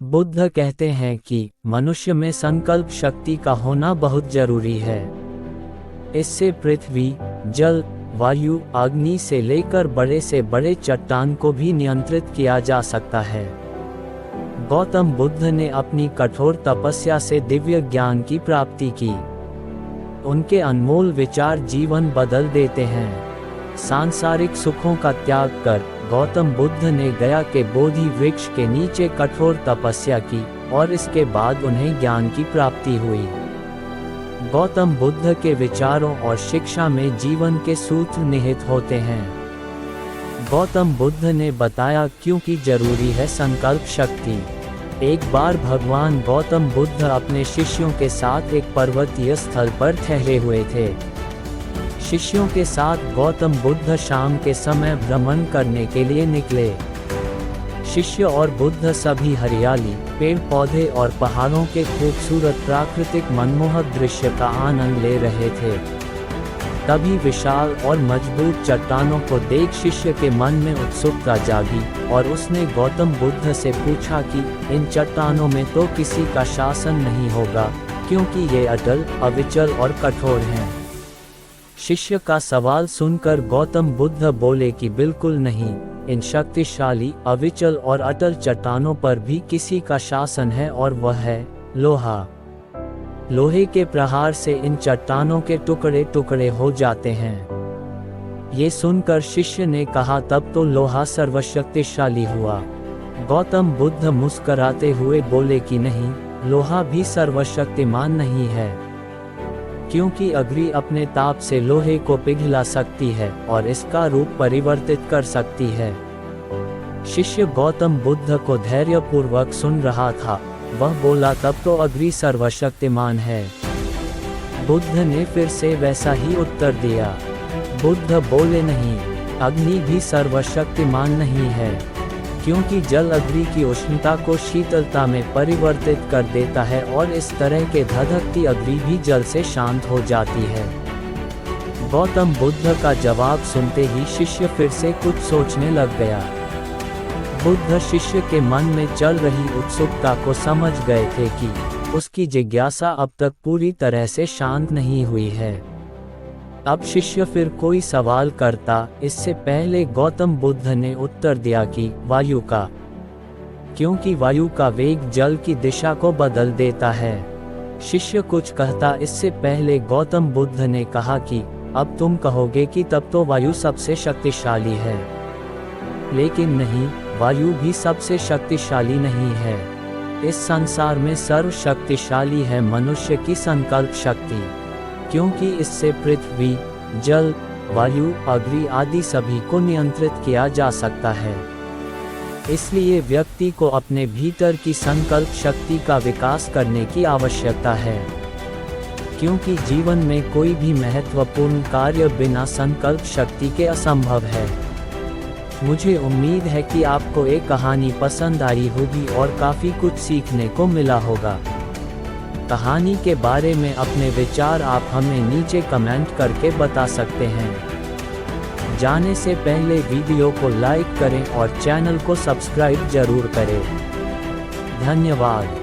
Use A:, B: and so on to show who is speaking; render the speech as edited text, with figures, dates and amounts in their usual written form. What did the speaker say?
A: बुद्ध कहते हैं कि मनुष्य में संकल्प शक्ति का होना बहुत जरूरी है। इससे पृथ्वी, जल, वायु, अग्नि से लेकर बड़े से बड़े चट्टान को भी नियंत्रित किया जा सकता है। गौतम बुद्ध ने अपनी कठोर तपस्या से दिव्य ज्ञान की प्राप्ति की। उनके अनमोल विचार जीवन बदल देते हैं। सांसारिक सुखों का त्याग कर गौतम बुद्ध ने गया के बोधि वृक्ष के नीचे कठोर तपस्या की और इसके बाद उन्हें ज्ञान की प्राप्ति हुई। गौतम बुद्ध के विचारों और शिक्षा में जीवन के सूत्र निहित होते हैं। गौतम बुद्ध ने बताया क्योंकि जरूरी है संकल्प शक्ति। एक बार भगवान गौतम बुद्ध अपने शिष्यों के साथ एक पर्वतीय स्थल पर ठहरे हुए थे। शिष्यों के साथ गौतम बुद्ध शाम के समय भ्रमण करने के लिए निकले। शिष्य और बुद्ध सभी हरियाली, पेड़ पौधे और पहाड़ों के खूबसूरत प्राकृतिक मनमोहक दृश्य का आनंद ले रहे थे। तभी विशाल और मजबूत चट्टानों को देख शिष्य के मन में उत्सुकता जागी और उसने गौतम बुद्ध से पूछा कि इन चट्टानों में तो किसी का शासन नहीं होगा, क्योंकि ये अटल, अविचल और कठोर हैं। शिष्य का सवाल सुनकर गौतम बुद्ध बोले कि बिल्कुल नहीं, इन शक्तिशाली, अविचल और अटल चट्टानों पर भी किसी का शासन है और वह है लोहा। लोहे के प्रहार से इन चट्टानों के टुकड़े टुकड़े हो जाते हैं। ये सुनकर शिष्य ने कहा तब तो लोहा सर्वशक्तिशाली हुआ। गौतम बुद्ध मुस्कुराते हुए बोले कि नहीं, लोहा भी सर्वशक्तिमान नहीं है, क्योंकि अग्नि अपने ताप से लोहे को पिघला सकती है और इसका रूप परिवर्तित कर सकती है। शिष्य गौतम बुद्ध को धैर्यपूर्वक सुन रहा था। वह बोला तब तो अग्नि सर्वशक्तिमान है। बुद्ध ने फिर से वैसा ही उत्तर दिया। बुद्ध बोले नहीं, अग्नि भी सर्वशक्तिमान नहीं है, क्योंकि जल अग्नि की उष्णता को शीतलता में परिवर्तित कर देता है और इस तरह के धधकती अग्नि भी जल से शांत हो जाती है। गौतम बुद्ध का जवाब सुनते ही शिष्य फिर से कुछ सोचने लग गया। बुद्ध शिष्य के मन में चल रही उत्सुकता को समझ गए थे कि उसकी जिज्ञासा अब तक पूरी तरह से शांत नहीं हुई है। अब शिष्य फिर कोई सवाल करता, इससे पहले गौतम बुद्ध ने उत्तर दिया कि वायु का, क्योंकि वायु का वेग जल की दिशा को बदल देता है। शिष्य कुछ कहता, इससे पहले गौतम बुद्ध ने कहा कि अब तुम कहोगे कि तब तो वायु सबसे शक्तिशाली है। लेकिन नहीं, वायु भी सबसे शक्तिशाली नहीं है। इस संसार में सर्वशक्तिशाली है मनुष्य की संकल्प शक्ति, क्योंकि इससे पृथ्वी, जल, वायु, अग्नि आदि सभी को नियंत्रित किया जा सकता है। इसलिए व्यक्ति को अपने भीतर की संकल्प शक्ति का विकास करने की आवश्यकता है, क्योंकि जीवन में कोई भी महत्वपूर्ण कार्य बिना संकल्प शक्ति के असंभव है। मुझे उम्मीद है कि आपको ये कहानी पसंद आई होगी और काफ़ी कुछ सीखने को मिला होगा। कहानी के बारे में अपने विचार आप हमें नीचे कमेंट करके बता सकते हैं। जाने से पहले वीडियो को लाइक करें और चैनल को सब्सक्राइब जरूर करें। धन्यवाद।